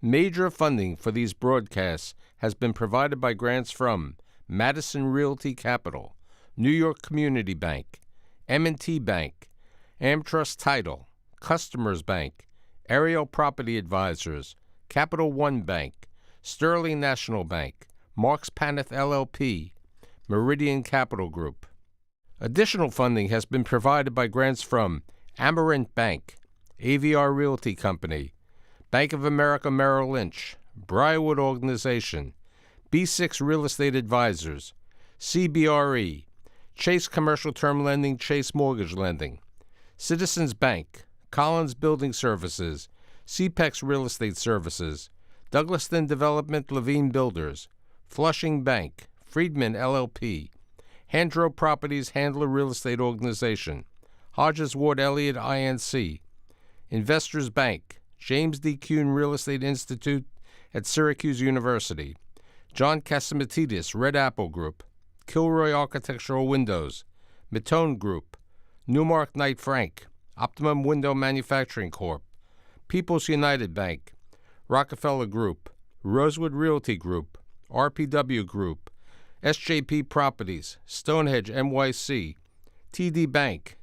Major funding for these broadcasts has been provided by grants from Madison Realty Capital, New York Community Bank, M&T Bank, AmTrust Title, Customers Bank, Ariel Property Advisors, Capital One Bank, Sterling National Bank, Marks Paneth LLP, Meridian Capital Group. Additional funding has been provided by grants from Amarant Bank, AVR Realty Company, Bank of America Merrill Lynch, Briarwood Organization, B6 Real Estate Advisors, CBRE, Chase Commercial Term Lending, Chase Mortgage Lending, Citizens Bank, Collins Building Services, CPEX Real Estate Services, Douglaston Development Levine Builders, Flushing Bank, Friedman LLP, Handro Properties Handler Real Estate Organization, Hodges Ward Elliott INC, Investors Bank, James D. Kuhn Real Estate Institute at Syracuse University, John Catsimatidis Red Apple Group, Kilroy Architectural Windows, Matone Group, Newmark Knight Frank, Optimum Window Manufacturing Corp., People's United Bank, Rockefeller Group, Rosewood Realty Group, RPW Group, SJP Properties, Stonehenge NYC, TD Bank,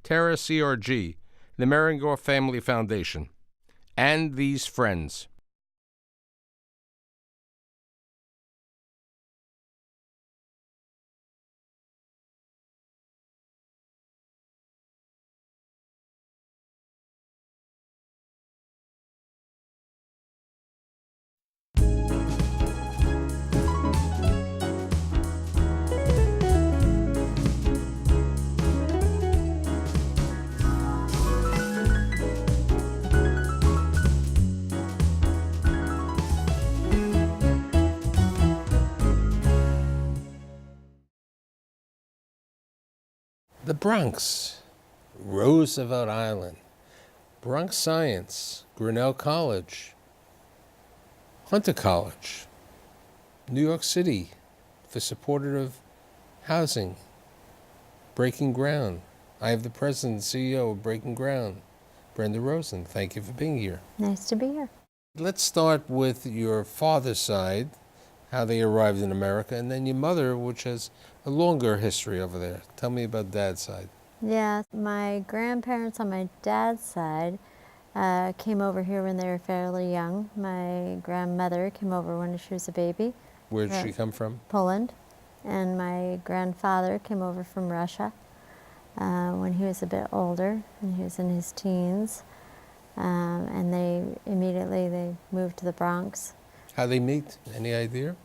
Terra CRG, the Merringore Family Foundation, and these friends. The Bronx, Roosevelt Island, Bronx Science, Grinnell College, Hunter College, New York City for supportive housing, Breaking Ground. I have the president and CEO of Breaking Ground, Brenda Rosen. Thank you for being here. Nice to be here. Let's start with your father's side, how they arrived in America, and then your mother, which has a longer history over there. Tell me about Dad's side. Yeah, my grandparents on my dad's side came over here when they were fairly young. My grandmother came over when she was a baby. Where did she come from? Poland. And my grandfather came over from Russia when he was a bit older, and he was in his teens. And they moved to the Bronx. How they meet? Any idea?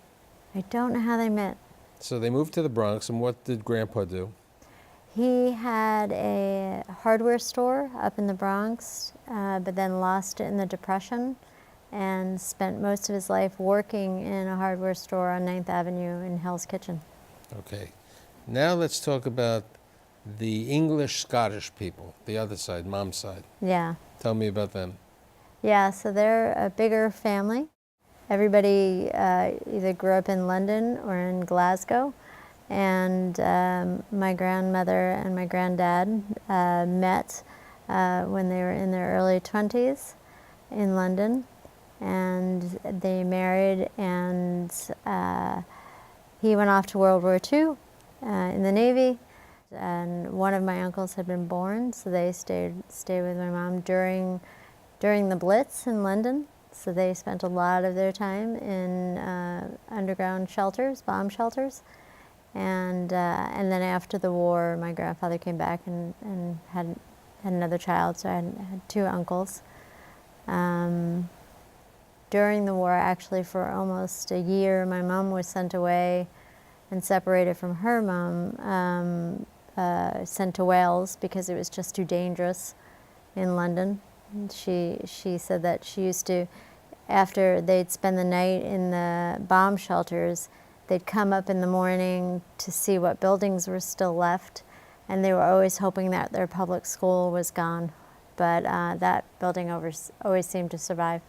I don't know how they met. So they moved to the Bronx, and what did Grandpa do? He had a hardware store up in the Bronx, but then lost it in the Depression and spent most of his life working in a hardware store on 9th Avenue in Hell's Kitchen. Okay. Now let's talk about the English-Scottish people, the other side, Mom's side. Yeah. Tell me about them. Yeah, so they're a bigger family. Everybody either grew up in London or in Glasgow. And my grandmother and my granddad met when they were in their early 20s in London. And they married, and he went off to World War II in the Navy. And one of my uncles had been born, so they stayed with my mom during the Blitz in London. So they spent a lot of their time in underground shelters, bomb shelters. And then after the war, my grandfather came back and had another child, so I had two uncles. During the war, actually, for almost a year, my mom was sent away and separated from her mom, sent to Wales because it was just too dangerous in London. She said that she used to, after they'd spend the night in the bomb shelters, they'd come up in the morning to see what buildings were still left, and they were always hoping that their public school was gone. But that building always seemed to survive.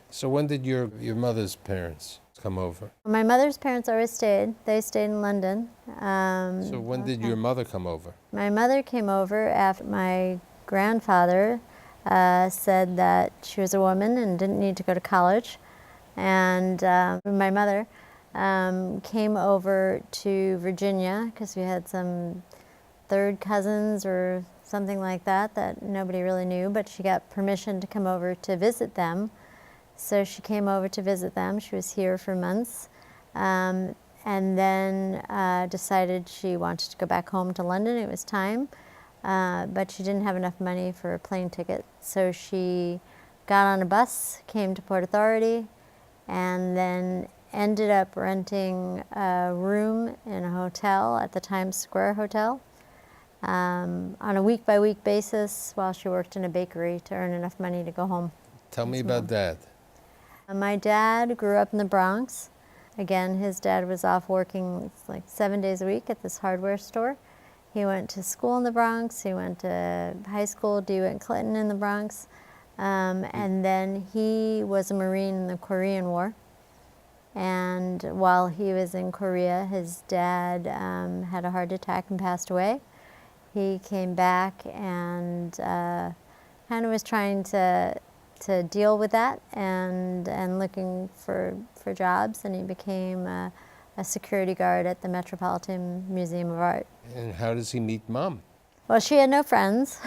So when did your mother's parents come over? My mother's parents always stayed. They stayed in London. So when did your mother come over? My mother came over after my grandfather said that she was a woman and didn't need to go to college. And my mother came over to Virginia because we had some third cousins or something like that that nobody really knew, but she got permission to come over to visit them. So she came over to visit them. She was here for months, and then decided she wanted to go back home to London. It was time, but she didn't have enough money for a plane ticket. So she got on a bus, came to Port Authority, and then ended up renting a room in a hotel at the Times Square Hotel on a week-by-week basis while she worked in a bakery to earn enough money to go home. Tell me about Dad. My dad grew up in the Bronx. Again, his dad was off working like 7 days a week at this hardware store. He went to school in the Bronx. He went to high school, DeWitt Clinton in the Bronx. And then he was a Marine in the Korean War. And while he was in Korea, his dad had a heart attack and passed away. He came back and kind of was trying to deal with that and looking for jobs, and he became a security guard at the Metropolitan Museum of Art. And how does he meet Mom? Well, she had no friends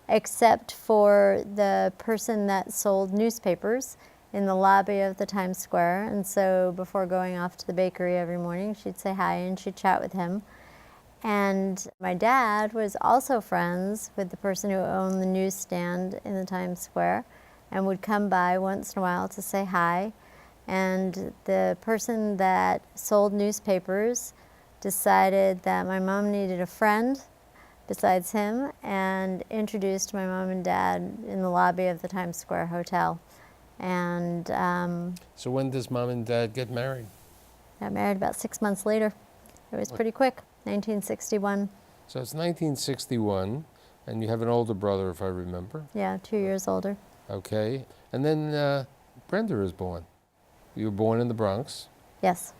except for the person that sold newspapers in the lobby of the Times Square. And so before going off to the bakery every morning, she'd say hi and she'd chat with him. And my dad was also friends with the person who owned the newsstand in the Times Square and would come by once in a while to say hi. And the person that sold newspapers decided that my mom needed a friend besides him and introduced my mom and dad in the lobby of the Times Square Hotel. And So when does Mom and Dad get married? got married about 6 months later. It was pretty quick, 1961. So it's 1961, and you have an older brother, if I remember. Yeah, 2 years older. Okay. And then Brenda is born. You were born in the Bronx. Yes.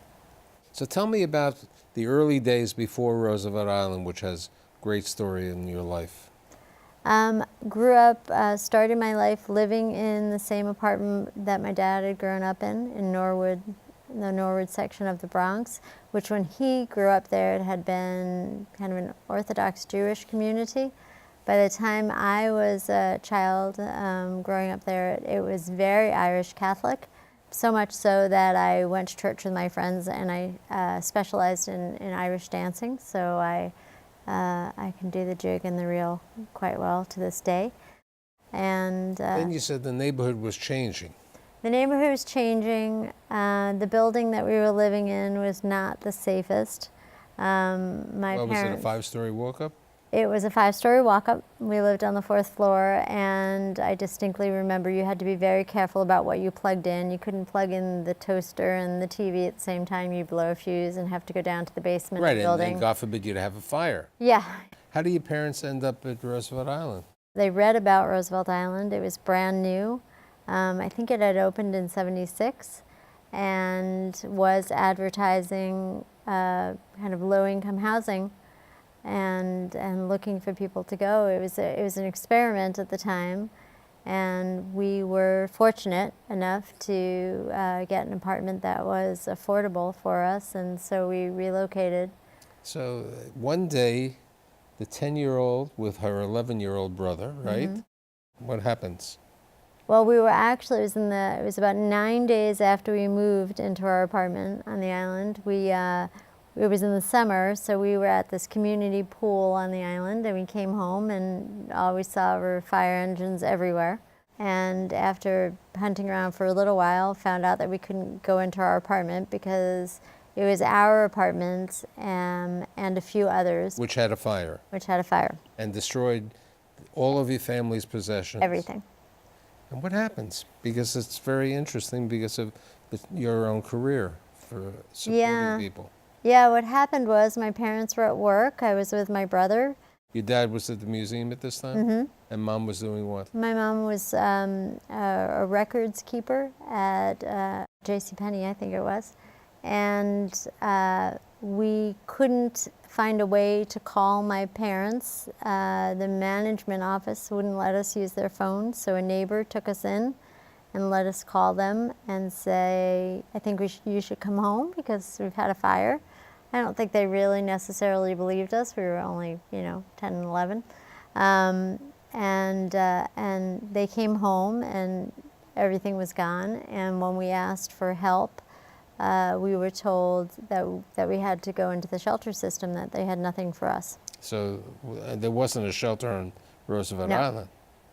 So tell me about the early days before Roosevelt Island, which has great story in your life. Grew up, started my life living in the same apartment that my dad had grown up in Norwood, the Norwood section of the Bronx, which when he grew up there, it had been kind of an Orthodox Jewish community. By the time I was a child growing up there, it was very Irish Catholic, so much so that I went to church with my friends, and I specialized in Irish dancing, so I can do the jig and the reel quite well to this day. And then you said the neighborhood was changing. The neighborhood was changing. The building that we were living in was not the safest. My Was parents, it a 5-story walk-up? It was a 5-story walk-up. We lived on the 4th floor, and I distinctly remember you had to be very careful about what you plugged in. You couldn't plug in the toaster and the TV at the same time. You'd blow a fuse and have to go down to the basement of the building. And God forbid you to have a fire. Yeah. How do your parents end up at Roosevelt Island? They read about Roosevelt Island. It was brand new. I think it had opened in '76 and was advertising kind of low-income housing and looking for people to go. It was an experiment at the time, and we were fortunate enough to get an apartment that was affordable for us, and so we relocated. So one day, the 10-year-old with her 11-year-old brother, right? Mm-hmm. What happens? Well, we were actually, it was about 9 days after we moved into our apartment on the island. It was in the summer, so we were at this community pool on the island, and we came home and all we saw were fire engines everywhere. And after hunting around for a little while, found out that we couldn't go into our apartment because it was our apartment and a few others. Which had a fire. Which had a fire. And destroyed all of your family's possessions. Everything. And what happens? Because it's very interesting because of your own career for supporting people. Yeah, what happened was my parents were at work. I was with my brother. Your dad was at the museum at this time? Mm-hmm. And Mom was doing what? My mom was a records keeper at JCPenney, I think it was. And we couldn't find a way to call my parents. The management office wouldn't let us use their phones, so a neighbor took us in and let us call them and say, I think you should come home because we've had a fire. I don't think they really necessarily believed us. We were only, 10 and 11. And they came home and everything was gone. And when we asked for help, we were told that we had to go into the shelter system, that they had nothing for us. So there wasn't a shelter on Roosevelt Island?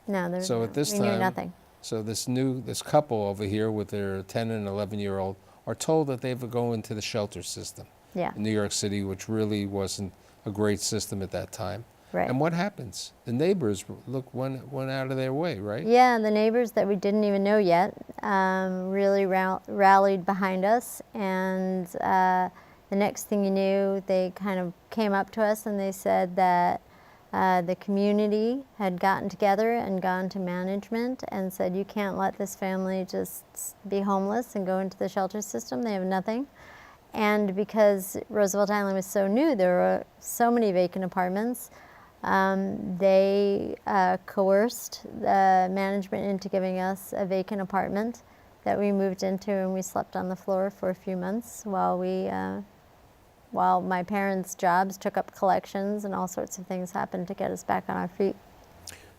No, we knew nothing. So this couple over here with their 10 and 11-year-old are told that they have to go into the shelter system in New York City, which really wasn't a great system at that time. Right. And what happens? The neighbors went out of their way, right? Yeah, the neighbors that we didn't even know yet really rallied behind us, and the next thing you knew, they kind of came up to us and they said that the community had gotten together and gone to management and said, you can't let this family just be homeless and go into the shelter system. They have nothing. And because Roosevelt Island was so new, there were so many vacant apartments. They coerced the management into giving us a vacant apartment that we moved into, and we slept on the floor for a few months while my parents' jobs took up collections and all sorts of things happened to get us back on our feet.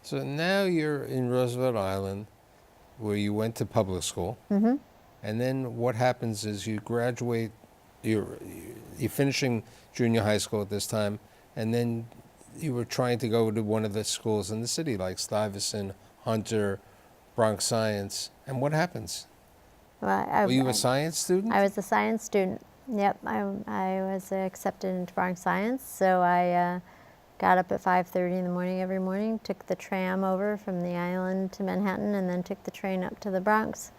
So now you're in Roosevelt Island, where you went to public school. Mm-hmm. And then what happens is you graduate, you're finishing junior high school at this time, and then you were trying to go to one of the schools in the city, like Stuyvesant, Hunter, Bronx Science. And what happens? Well, were you a science student? I was a science student. Yep, I was accepted into Bronx Science, so I got up at 5:30 in the morning every morning, took the tram over from the island to Manhattan, and then took the train up to the Bronx.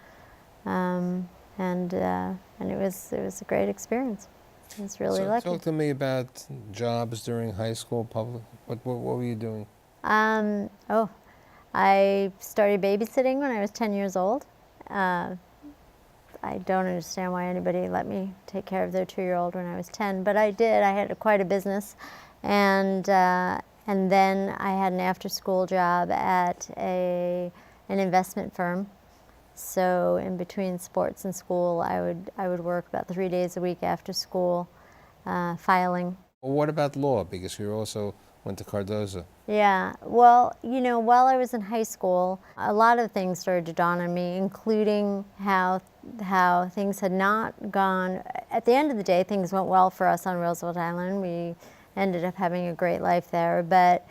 And it was a great experience. I was really lucky. Talk to me about jobs during high school, public. What were you doing? I started babysitting when I was 10 years old. I don't understand why anybody let me take care of their 2-year-old when I was 10, but I did. I had quite a business, and then I had an after-school job at an investment firm. So in between sports and school, I would work about 3 days a week after school, filing. Well, what about law? Because you also went to Cardozo. Yeah, well, while I was in high school, a lot of things started to dawn on me, including how things had not gone. At the end of the day, things went well for us on Roosevelt Island. We ended up having a great life there, but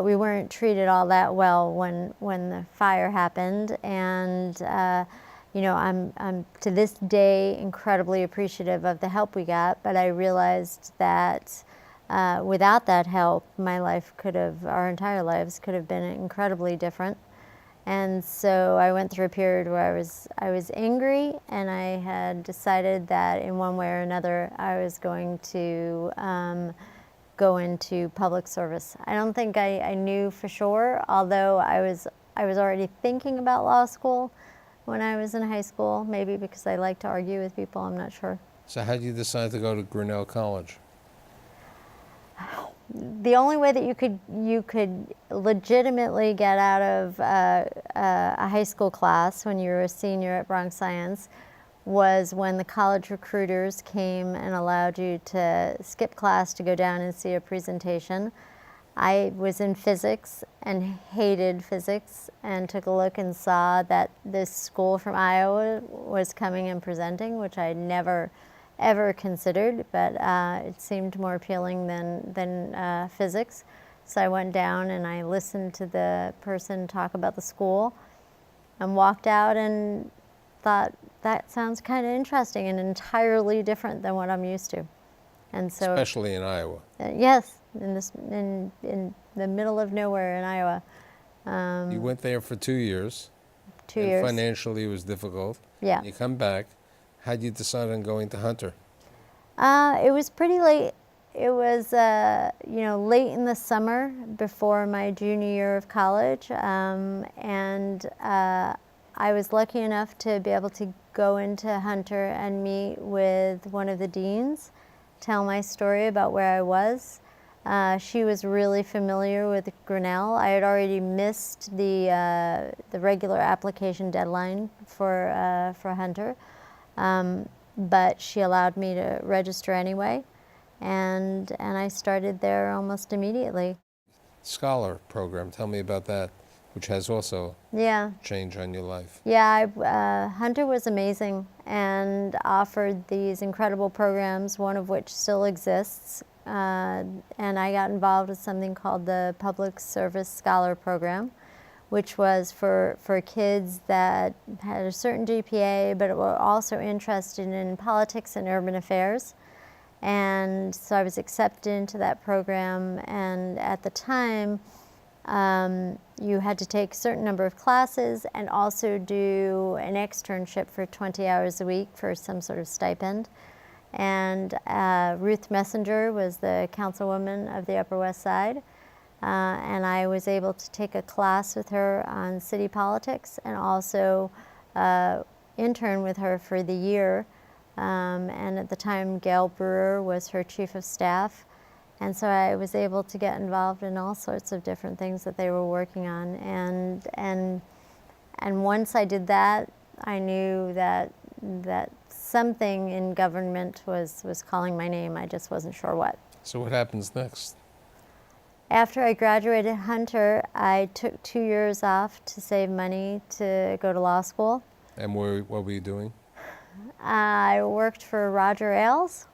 we weren't treated all that well when the fire happened. And I'm to this day incredibly appreciative of the help we got, but I realized that without that help, our entire lives could have been incredibly different. And so I went through a period where I was angry, and I had decided that in one way or another I was going to go into public service. I don't think I knew for sure, although I was already thinking about law school when I was in high school, maybe because I like to argue with people, I'm not sure. So how did you decide to go to Grinnell College? The only way that you could legitimately get out of a high school class when you were a senior at Bronx Science was when the college recruiters came and allowed you to skip class to go down and see a presentation. I was in physics and hated physics, and took a look and saw that this school from Iowa was coming and presenting, which I never ever considered, but it seemed more appealing than physics. So I went down and I listened to the person talk about the school and walked out and thought, that sounds kind of interesting and entirely different than what I'm used to. And so, especially in Iowa. Yes, in the middle of nowhere in Iowa. You went there for 2 years. 2 years. Financially, it was difficult. Yeah. You come back. How'd you decide on going to Hunter? It was pretty late. It was, late in the summer before my junior year of college, and I was lucky enough to be able to go into Hunter and meet with one of the deans, tell my story about where I was. She was really familiar with Grinnell. I had already missed the regular application deadline for Hunter, but she allowed me to register anyway, and I started there almost immediately. Scholar program, tell me about that, which has also change on your life. Yeah, Hunter was amazing and offered these incredible programs, one of which still exists. And I got involved with something called the Public Service Scholar Program, which was for kids that had a certain GPA, but were also interested in politics and urban affairs. And so I was accepted into that program, and at the time, you had to take a certain number of classes and also do an externship for 20 hours a week for some sort of stipend. And Ruth Messenger was the councilwoman of the Upper West Side, and I was able to take a class with her on city politics and also intern with her for the year. And at the time, Gail Brewer was her chief of staff. And so I was able to get involved in all sorts of different things that they were working on. And once I did that, I knew that something in government was calling my name. I just wasn't sure what. So what happens next? After I graduated Hunter, I took 2 years off to save money to go to law school. And what were you doing? I worked for Roger Ailes.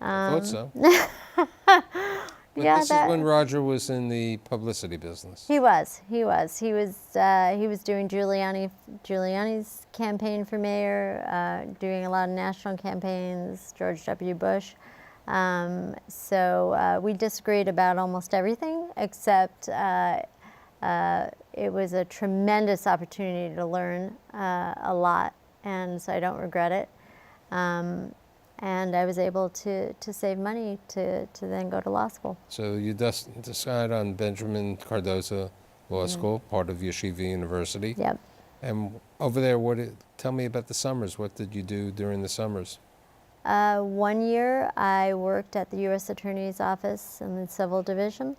I thought so. But Yeah, this is when Roger was in the publicity business. He was doing Giuliani's campaign for mayor, doing a lot of national campaigns, George W. Bush. So we disagreed about almost everything, except it was a tremendous opportunity to learn a lot, and so I don't regret it. And I was able to save money to then go to law school. So you decide on Benjamin Cardozo Law School, part of Yeshiva University. Yep. And over there, tell me about the summers. What did you do during the summers? 1 year I worked at the U.S. Attorney's Office in the Civil Division.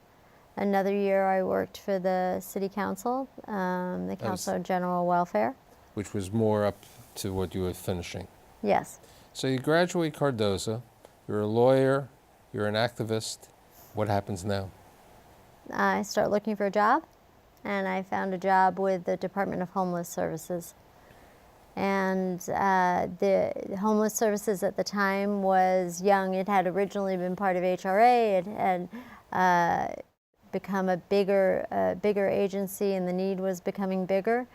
Another year I worked for the City Council, the Council of General Welfare. Which was more up to what you were finishing. Yes. So you graduate Cardozo, you're a lawyer, you're an activist. What happens now? I start looking for a job, and I found a job with the Department of Homeless Services. And the Homeless Services at the time was young. It had originally been part of HRA. It had become a bigger agency, and the need was becoming bigger.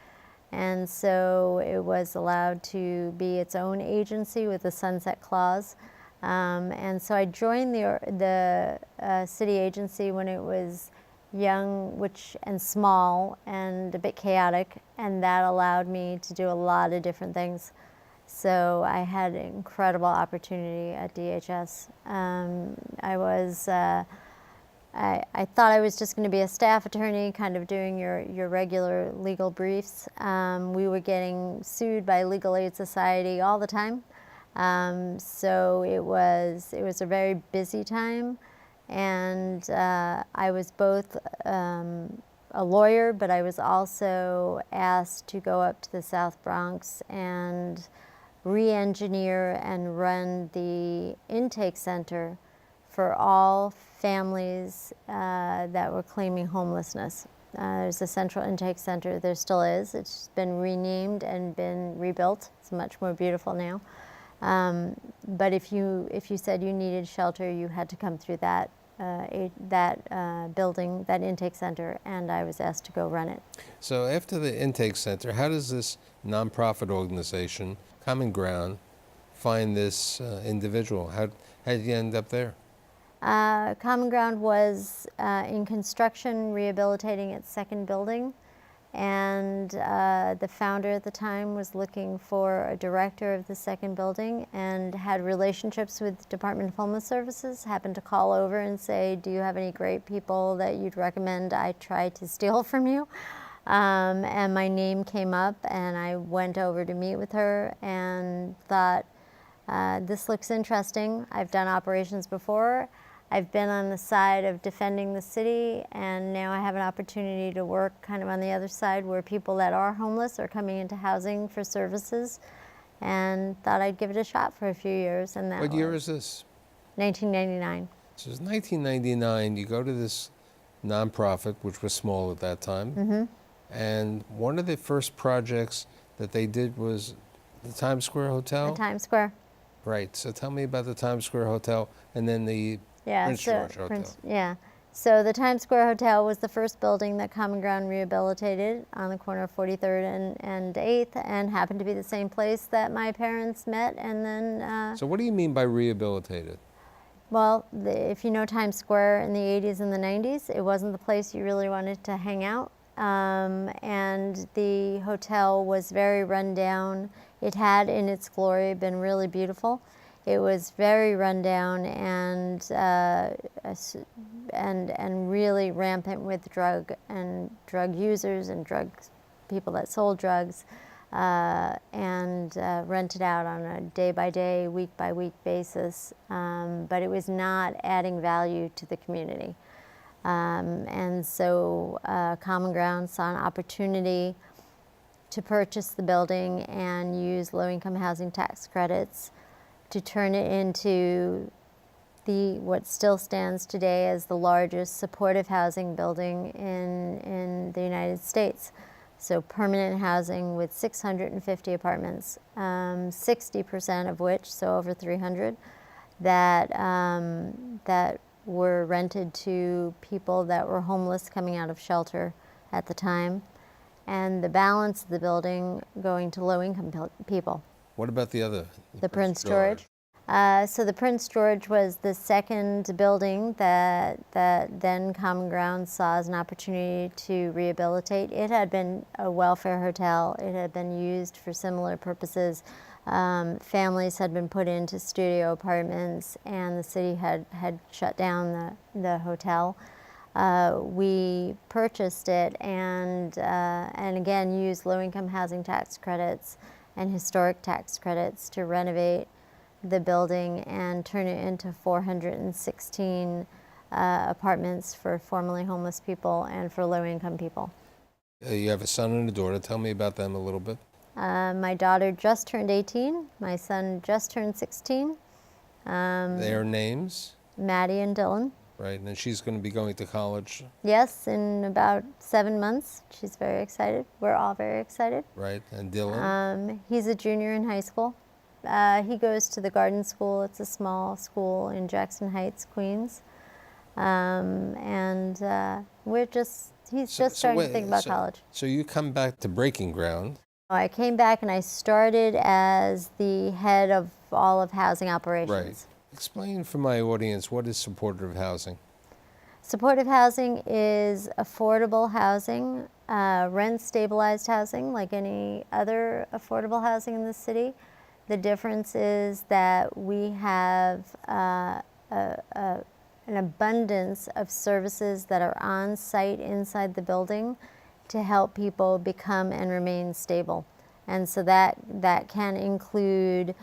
And so it was allowed to be its own agency with a sunset clause. And so I joined the city agency when it was young and small and a bit chaotic, and that allowed me to do a lot of different things. So I had an incredible opportunity at DHS. I thought I was just going to be a staff attorney, kind of doing your regular legal briefs. We were getting sued by Legal Aid Society all the time. So it was a very busy time, and I was both a lawyer, but I was also asked to go up to the South Bronx and re-engineer and run the intake center for all families that were claiming homelessness. There's a central intake center. There still is. It's been renamed and been rebuilt. It's much more beautiful now. But if you said you needed shelter, you had to come through that building, that intake center, and I was asked to go run it. So after the intake center, how does this nonprofit organization, Common Ground, find this individual? How did you end up there? Common Ground was in construction, rehabilitating its second building, and the founder at the time was looking for a director of the second building and had relationships with the Department of Homeless Services, happened to call over and say, do you have any great people that you'd recommend I try to steal from you? And my name came up, and I went over to meet with her and thought, this looks interesting. I've done operations before. I've been on the side of defending the city, and now I have an opportunity to work kind of on the other side where people that are homeless are coming into housing for services, and thought I'd give it a shot for a few years. And that What year is this? 1999. So it's 1999. You go to this nonprofit, which was small at that time, and one of the first projects that they did was the Times Square Hotel? The Times Square. Right. So tell me about the Times Square Hotel and then the Prince George Hotel. So the Times Square Hotel was the first building that Common Ground rehabilitated on the corner of 43rd and 8th, and happened to be the same place that my parents met. And then So what do you mean by rehabilitated? well, if you know Times Square in the 80s and the 90s, it wasn't the place you really wanted to hang out. And the hotel was very run down. It had, in its glory, been really beautiful. It was very run down and really rampant with drug users and people that sold drugs, and rented out on a day-by-day, week-by-week basis. But it was not adding value to the community. And so Common Ground saw an opportunity to purchase the building and use low-income housing tax credits to turn it into what still stands today as the largest supportive housing building in the United States. So permanent housing with 650 apartments, 60% of which, so over 300, that were rented to people that were homeless coming out of shelter at the time, and the balance of the building going to low-income people. What about the other? The Prince George. So the Prince George was the second building that then Common Ground saw as an opportunity to rehabilitate. It had been a welfare hotel. It had been used for similar purposes. Families had been put into studio apartments, and the city had shut down the hotel. We purchased it and again used low-income housing tax credits and historic tax credits to renovate the building and turn it into 416 apartments for formerly homeless people and for low-income people. You have a son and a daughter. Tell me about them a little bit. My daughter just turned 18. My son just turned 16. Their names? Maddie and Dylan. Right, and she's going to be going to college? Yes, in about 7 months. She's very excited. We're all very excited. Right, and Dylan? He's a junior in high school. He goes to the Garden School. It's a small school in Jackson Heights, Queens. He's just starting to think about college. So you come back to Breaking Ground. I came back and I started as the head of all of housing operations. Right. Explain for my audience, what is supportive housing? Supportive housing is affordable housing, rent-stabilized housing, like any other affordable housing in the city. The difference is that we have an abundance of services that are on site inside the building to help people become and remain stable. And so that can include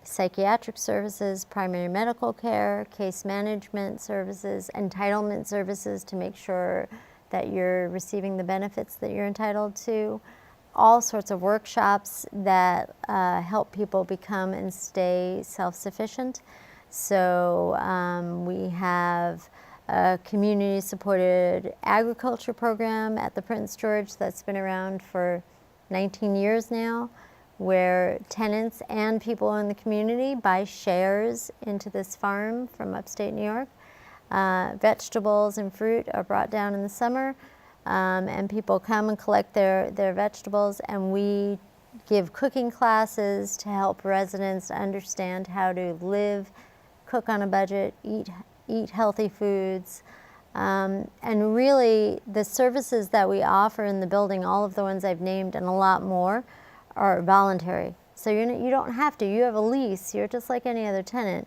psychiatric services, primary medical care, case management services, entitlement services to make sure that you're receiving the benefits that you're entitled to, all sorts of workshops that help people become and stay self-sufficient. So we have a community-supported agriculture program at the Prince George that's been around for 19 years now, where tenants and people in the community buy shares into this farm from upstate New York. Vegetables and fruit are brought down in the summer, and people come and collect their vegetables, and we give cooking classes to help residents understand how to live, cook on a budget, eat healthy foods. And really, the services that we offer in the building, all of the ones I've named and a lot more, are voluntary. So you don't have to. You have a lease. You're just like any other tenant.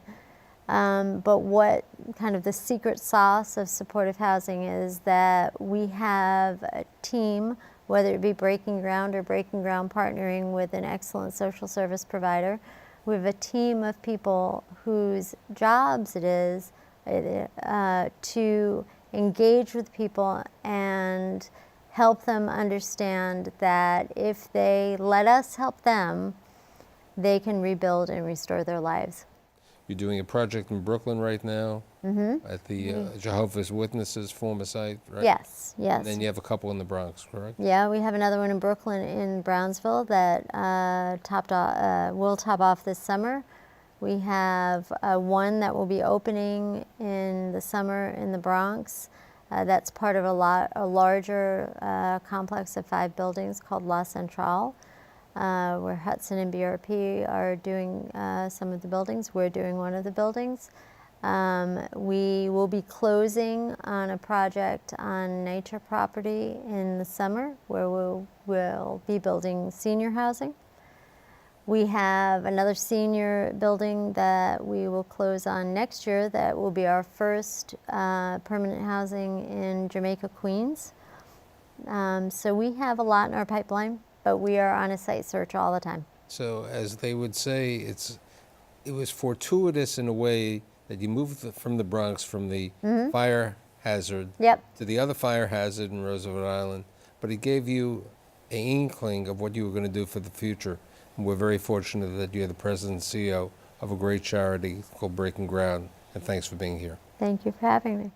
But what kind of the secret sauce of supportive housing is that we have a team, whether it be Breaking Ground or Breaking Ground partnering with an excellent social service provider. We have a team of people whose jobs it is to engage with people and help them understand that if they let us help them, they can rebuild and restore their lives. You're doing a project in Brooklyn right now at the Jehovah's Witnesses former site, right? Yes, yes. And then you have a couple in the Bronx, correct? Yeah, we have another one in Brooklyn, in Brownsville, that will top off this summer. We have one that will be opening in the summer in the Bronx. That's part of a larger complex of 5 buildings called La Centrale, where Hudson and BRP are doing some of the buildings. We're doing one of the buildings. We will be closing on a project on nature property in the summer where we'll be building senior housing. We have another senior building that we will close on next year that will be our first permanent housing in Jamaica, Queens. So we have a lot in our pipeline, but we are on a site search all the time. So as they would say, it was fortuitous in a way that you moved from the Bronx, from the fire hazard to the other fire hazard in Roosevelt Island, but it gave you an inkling of what you were going to do for the future. And we're very fortunate that you're the president and CEO of a great charity called Breaking Ground, and thanks for being here. Thank you for having me.